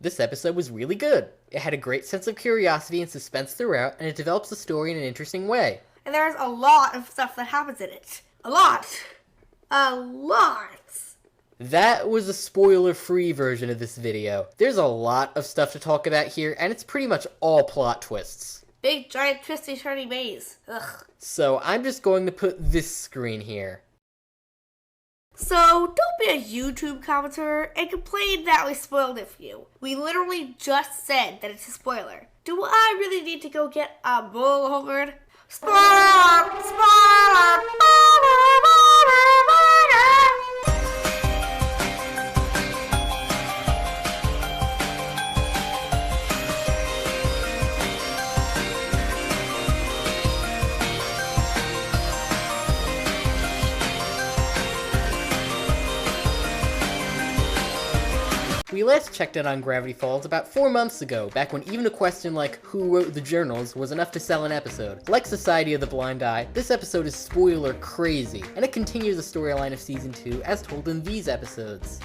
This episode was really good. It had a great sense of curiosity and suspense throughout, and it develops the story in an interesting way. And there's a lot of stuff that happens in it. A lot. That was a spoiler-free version of this video. There's a lot of stuff to talk about here, and it's pretty much all plot twists. Big, giant, twisty, turny maze. Ugh. So I'm just going to put this screen here. So, don't be a YouTube commenter and complain that we spoiled it for you. We literally just said that it's a spoiler. Do I really need to go get a bullhorn? Spoiler! Spoiler! We last checked in on Gravity Falls about 4 months ago, back when even a question like who wrote the journals was enough to sell an episode. Like Society of the Blind Eye, this episode is spoiler crazy, and it continues the storyline of Season 2 as told in these episodes.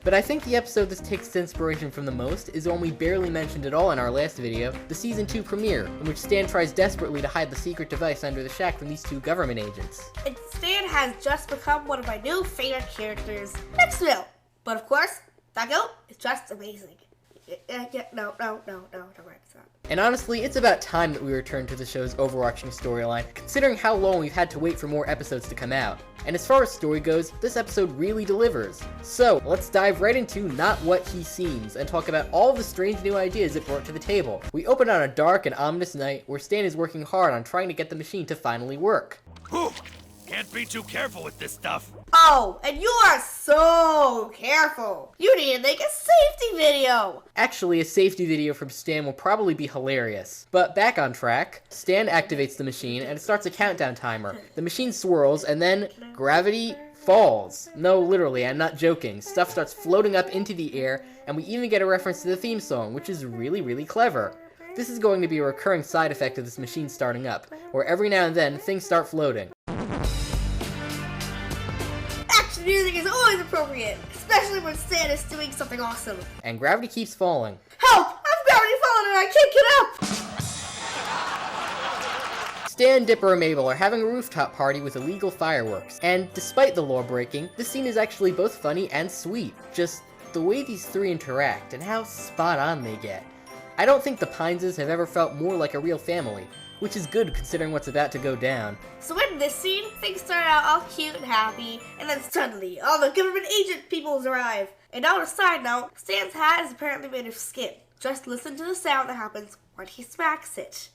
But I think the episode that takes its inspiration from the most is one we barely mentioned at all in our last video, the Season 2 premiere, in which Stan tries desperately to hide the secret device under the shack from these two government agents. And Stan has just become one of my new favorite characters next to Bill. But of course, that goat is just amazing. No, don't worry, stop. And honestly, it's about time that we return to the show's overarching storyline, considering how long we've had to wait for more episodes to come out. And as far as story goes, this episode really delivers. So, let's dive right into Not What He Seems, and talk about all the strange new ideas it brought to the table. We open on a dark and ominous night, where Stan is working hard on trying to get the machine to finally work. Whew. Can't be too careful with this stuff. Oh, and you are so careful. You need to make a safety video. Actually, a safety video from Stan will probably be hilarious. But back on track, Stan activates the machine and it starts a countdown timer. The machine swirls and then gravity falls. No, literally, I'm not joking. Stuff starts floating up into the air, and we even get a reference to the theme song, which is really clever. This is going to be a recurring side effect of this machine starting up, where every now and then things start floating. Action music is always appropriate, especially when Stan is doing something awesome. And gravity keeps falling. Help! I'm gravity falling and I can't get up! Stan, Dipper, and Mabel are having a rooftop party with illegal fireworks, and despite the law breaking, this scene is actually both funny and sweet. Just the way these three interact and how spot on they get. I don't think the Pineses have ever felt more like a real family, which is good considering what's about to go down. So in this scene, things start out all cute and happy, and then suddenly, all the government agent peoples arrive. And on a side note, Stan's hat is apparently made of skin. Just listen to the sound that happens when he smacks it.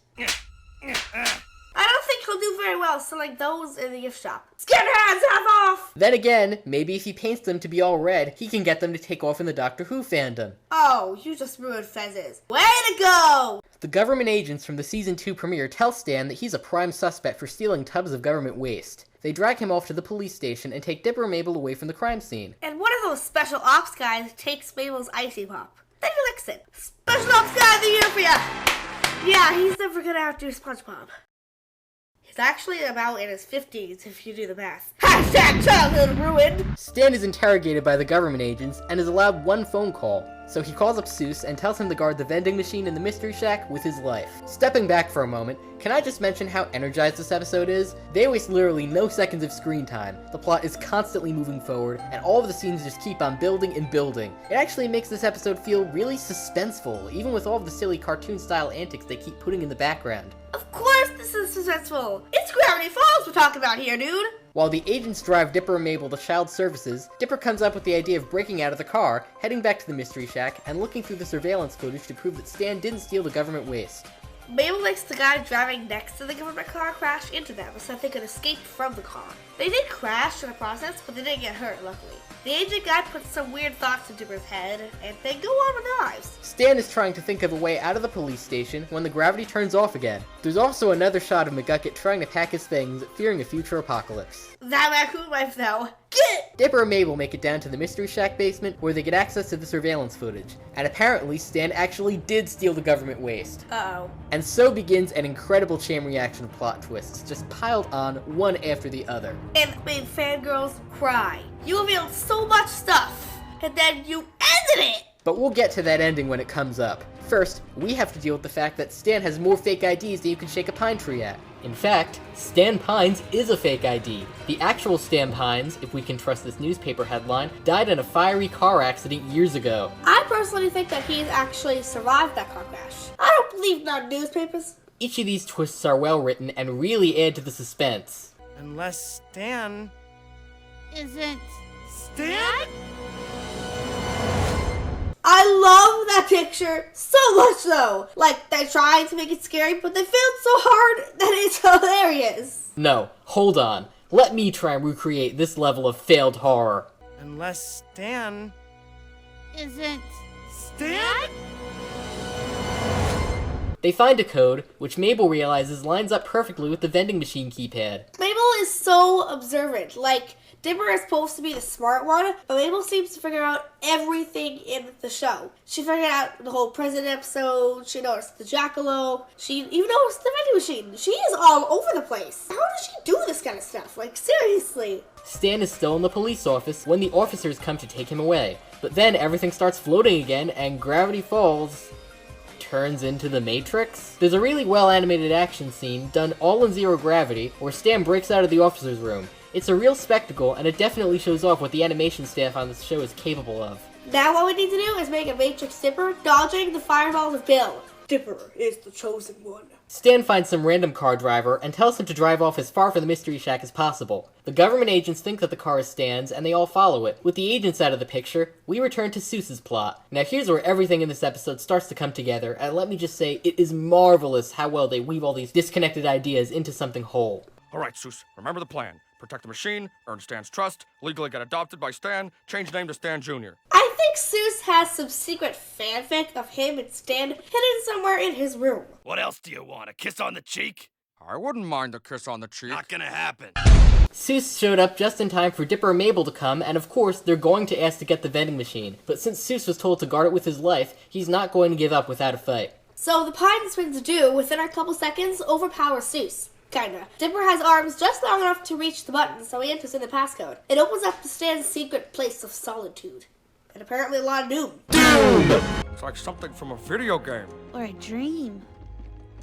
I don't think he'll do very well selling those in the gift shop. Skinheads, have off! Then again, maybe if he paints them to be all red, he can get them to take off in the Doctor Who fandom. Oh, you just ruined Fezzes. Way to go! The government agents from the Season 2 premiere tell Stan that he's a prime suspect for stealing tubs of government waste. They drag him off to the police station and take Dipper and Mabel away from the crime scene. And one of those special ops guys takes Mabel's icy pop. Then he licks it. Special ops guy of the year for ya! Yeah, he's never gonna outdo SpongeBob. He's actually about in his 50s if you do the math. Hashtag childhood ruined! Stan is interrogated by the government agents and is allowed one phone call. So he calls up Seuss and tells him to guard the vending machine in the Mystery Shack with his life. Stepping back for a moment, can I just mention how energized this episode is? They waste literally no seconds of screen time. The plot is constantly moving forward, and all of the scenes just keep on building and building. It actually makes this episode feel really suspenseful, even with all of the silly cartoon-style antics they keep putting in the background. Of course this is suspenseful! It's Gravity Falls we're talking about here, dude! While the agents drive Dipper and Mabel to Child Services, Dipper comes up with the idea of breaking out of the car, heading back to the Mystery Shack, and looking through the surveillance footage to prove that Stan didn't steal the government waste. Mabel makes the guy driving next to the government car crash into them so that they could escape from the car. They did crash in the process, but they didn't get hurt, luckily. The agent guy puts some weird thoughts in Dipper's head, and they go on with their lives. Stan is trying to think of a way out of the police station when the gravity turns off again. There's also another shot of McGucket trying to pack his things, fearing a future apocalypse. That raccoon life, though. Get! Dipper and Mabel make it down to the Mystery Shack basement where they get access to the surveillance footage. And apparently, Stan actually did steal the government waste. Uh-oh. And so begins an incredible chain reaction of plot twists, just piled on one after the other. And made fangirls cry. You revealed so much stuff, and then you ended it! But we'll get to that ending when it comes up. First, we have to deal with the fact that Stan has more fake IDs than you can shake a pine tree at. In fact, Stan Pines is a fake ID. The actual Stan Pines, if we can trust this newspaper headline, died in a fiery car accident years ago. I personally think that he's actually survived that car crash. I don't believe in our newspapers. Each of these twists are well written and really add to the suspense. Unless Stan... Isn't Stan? I love that picture so much though. Like, they're trying to make it scary, but they failed so hard that it's hilarious. No, hold on. Let me try and recreate this level of failed horror. Unless Stan... isn't Stan? They find a code, which Mabel realizes lines up perfectly with the vending machine keypad. Mabel is so observant. Like, Dipper is supposed to be the smart one, but Mabel seems to figure out everything in the show. She figured out the whole prison episode, she noticed the jackalope, she even noticed the vending machine. She is all over the place. How does she do this kind of stuff? Like, seriously. Stan is still in the police office when the officers come to take him away. But then everything starts floating again and Gravity Falls turns into the Matrix. There's a really well-animated action scene done all in zero gravity where Stan breaks out of the officer's room. It's a real spectacle, and it definitely shows off what the animation staff on this show is capable of. Now what we need to do is make a Matrix Dipper dodging the fireballs of Bill. Dipper is the chosen one. Stan finds some random car driver and tells him to drive off as far from the Mystery Shack as possible. The government agents think that the car is Stan's, and they all follow it. With the agents out of the picture, we return to Seuss's plot. Now here's where everything in this episode starts to come together, and let me just say, it is marvelous how well they weave all these disconnected ideas into something whole. Alright, Seuss, remember the plan. Protect the machine, earn Stan's trust, legally get adopted by Stan, change name to Stan Jr. I think Seuss has some secret fanfic of him and Stan hidden somewhere in his room. What else do you want? A kiss on the cheek? I wouldn't mind a kiss on the cheek. Not gonna happen. Seuss showed up just in time for Dipper and Mabel to come, and of course, they're going to ask to get the vending machine. But since Seuss was told to guard it with his life, he's not going to give up without a fight. So the Pine Twins do, within a couple seconds, overpower Seuss. Kinda. Dipper has arms just long enough to reach the button, so he enters in the passcode. It opens up to Stan's secret place of solitude. And apparently a lot of doom. It's like something from a video game. or a dream?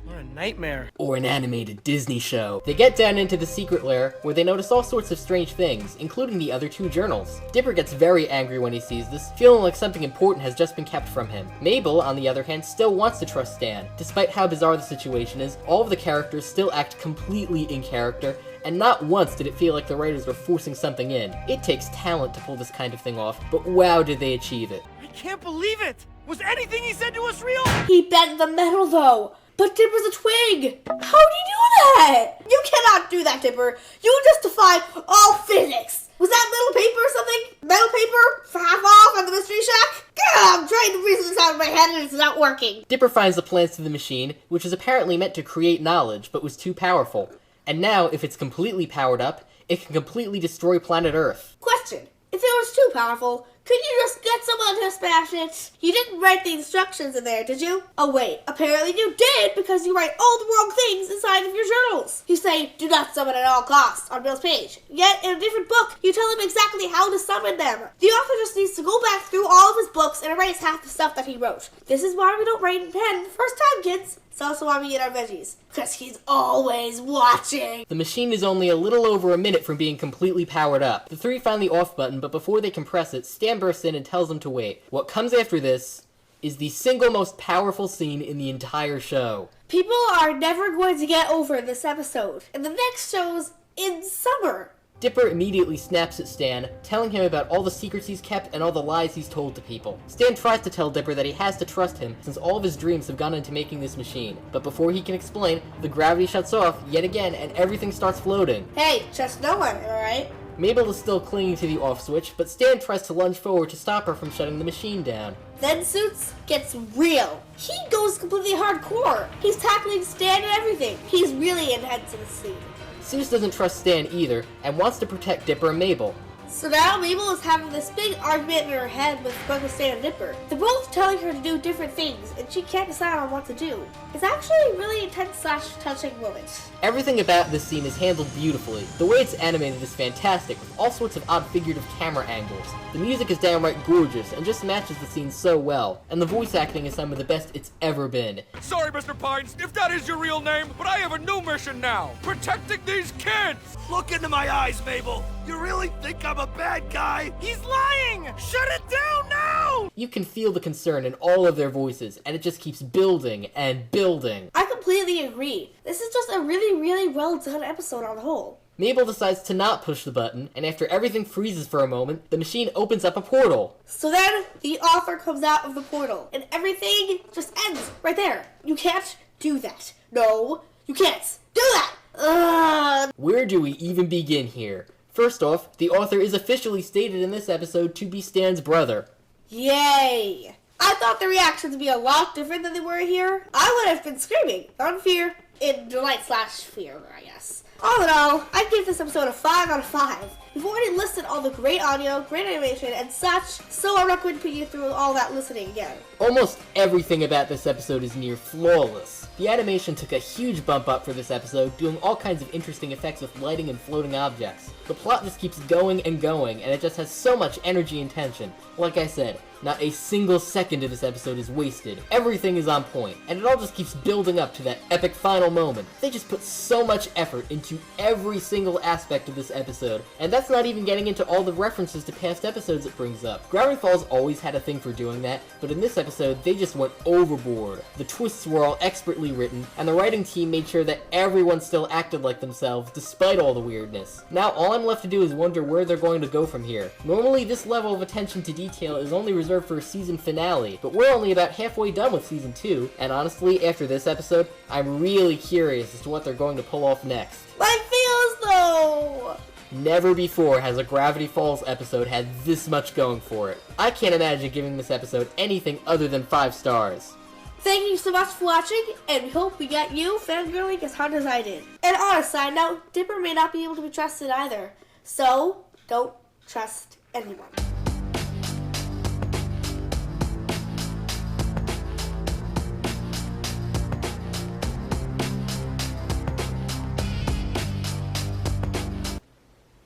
What a nightmare. Or an animated Disney show. They get down into the secret lair, where they notice all sorts of strange things, including the other two journals. Dipper gets very angry when he sees this, feeling like something important has just been kept from him. Mabel, on the other hand, still wants to trust Stan. Despite how bizarre the situation is, all of the characters still act completely in character, and not once did it feel like the writers were forcing something in. It takes talent to pull this kind of thing off, but wow did they achieve it. I can't believe it! Was anything he said to us real? He bent the metal though. But Dipper's a twig! How'd he do that? You cannot do that, Dipper. You just defy all physics. Was that metal paper or something? Metal paper for half off at the Mystery Shack? God, I'm trying to reason this out in my head and it's not working. Dipper finds the plans to the machine, which was apparently meant to create knowledge, but was too powerful. And now, if it's completely powered up, it can completely destroy planet Earth. Question. If it was too powerful, could you just get someone to smash it? You didn't write the instructions in there, did you? Oh wait, apparently you did because you write all the wrong things inside of your journals. You say, do not summon at all costs on Bill's page. Yet, in a different book, you tell him exactly how to summon them. The author just needs to go back through all of his books and erase half the stuff that he wrote. This is why we don't write in pen the first time, kids. It's also why we eat our veggies. Because he's always watching. The machine is only a little over a minute from being completely powered up. The three find the off button, but before they can press it, Stan bursts in and tells them to wait. What comes after this is the single most powerful scene in the entire show. People are never going to get over this episode. And the next show's in summer. Dipper immediately snaps at Stan, telling him about all the secrets he's kept and all the lies he's told to people. Stan tries to tell Dipper that he has to trust him, since all of his dreams have gone into making this machine. But before he can explain, the gravity shuts off yet again and everything starts floating. Hey, trust no one, alright? Mabel is still clinging to the off switch, but Stan tries to lunge forward to stop her from shutting the machine down. Then Suits gets real. He goes completely hardcore. He's tackling Stan and everything. He's really intense in the scene. Seuss doesn't trust Stan either, and wants to protect Dipper and Mabel. So now Mabel is having this big argument in her head with Uncle Stan and Dipper. They're both telling her to do different things, and she can't decide on what to do. It's actually a really intense/touching moment. Everything about this scene is handled beautifully. The way it's animated is fantastic, with all sorts of odd figurative camera angles. The music is downright gorgeous, and just matches the scene so well. And the voice acting is some of the best it's ever been. Sorry, Mr. Pines, if that is your real name, but I have a new mission now. Protecting these kids! Look into my eyes, Mabel. You really think I'm a bad guy? He's lying! Shut it down now! You can feel the concern in all of their voices, and it just keeps building and building. I completely agree. This is just a really, really well done episode on the whole. Mabel decides to not push the button, and after everything freezes for a moment, the machine opens up a portal. So then, the author comes out of the portal, and everything just ends right there. You can't do that. No, you can't do that! Ugh. Where do we even begin here? First off, the author is officially stated in this episode to be Stan's brother. Yay! I thought the reactions would be a lot different than they were here. I would have been screaming, not in fear, in delight/fear, I guess. All in all, I'd give this episode a 5 out of 5. We've already listed all the great audio, great animation, and such, so I'm not going to put you through all that listening again. Almost everything about this episode is near flawless. The animation took a huge bump up for this episode, doing all kinds of interesting effects with lighting and floating objects. The plot just keeps going, and it just has so much energy and tension. Like I said, not a single second of this episode is wasted. Everything is on point, and it all just keeps building up to that epic final moment. They just put so much effort into every single aspect of this episode, and that's not even getting into all the references to past episodes it brings up. Gravity Falls always had a thing for doing that, but in this episode, they just went overboard. The twists were all expertly written, and the writing team made sure that everyone still acted like themselves despite all the weirdness. Now all I'm left to do is wonder where they're going to go from here. Normally this level of attention to detail is only reserved for a season finale, but we're only about halfway done with season 2, and honestly, after this episode, I'm really curious as to what they're going to pull off next. My feels though! Never before has a Gravity Falls episode had this much going for it. I can't imagine giving this episode anything other than 5 stars. Thank you so much for watching, and we hope we got you fangirling as hard as I did. And on a side note, Dipper may not be able to be trusted either, so don't trust anyone.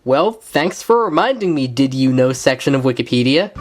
Well, thanks for reminding me, did you know section of Wikipedia.